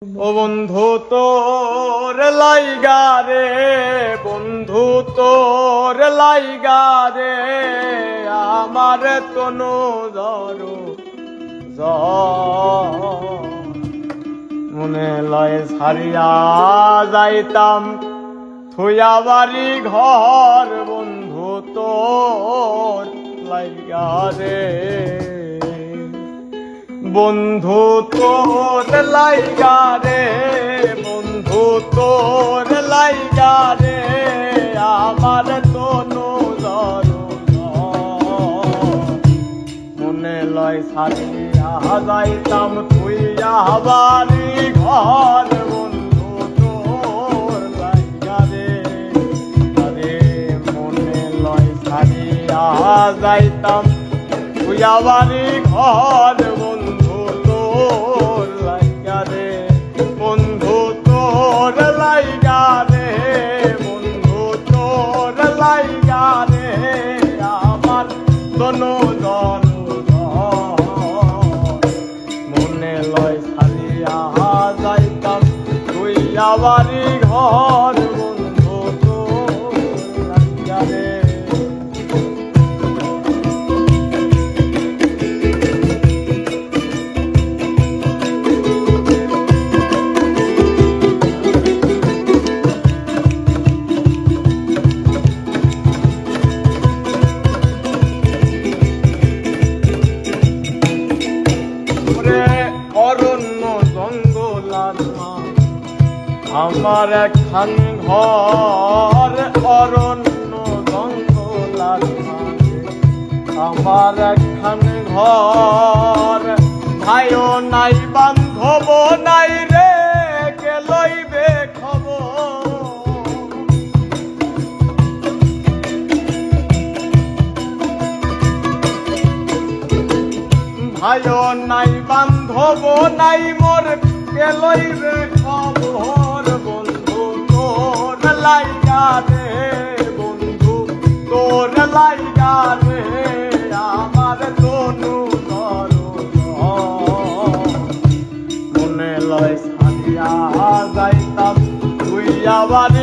ও বন্ধু তোর লাইগা রে, বন্ধু তোর লাইগা রে, আমার তনু ধরো মনে লয় ছাড়িয়া যাইতাম থুয়া বাড়ি ঘর, বন্ধু তোর লাইগা রে, বন্ধু তোর লাইগা রে, বন্ধু তোর লাইগা রে, আমার তনু ধরো মনে লয় ছাড়িয়া যাইতাম থুইয়া বাড়ি ঘর, বন্ধু তোর লাইগা রে, আরে মনে লয় ছাড়িয়া যাইতাম থুইয়া বাড়ি ঘর, বন্ধু তোর লাইগা রে, বন্ধু তোর লাইগা রে, বন্ধু তোর লাইগা রে, আমার তনু মনে লয় ছাড়িয়া যাইতাম থুইয়া বাড়ি ঘর, বন্ধু তোর লাইগা রে। অরণ্য জঙ্গলার আমার একখান ঘর, অরণ্য জঙ্গলার আমার একখান ঘর, ভাইও নাই বান্ধব নাই রে, কে লইবে খবর, ভাইও নাই বান্ধব নাই মোর, কে লইবে খবর, বন্ধু তোর লাইগা রে, বন্ধু তোর লাইগা রে, আমার তনু ধরো মনে লয় ছাড়িয়া যাইতাম থুইয়া বাড়ি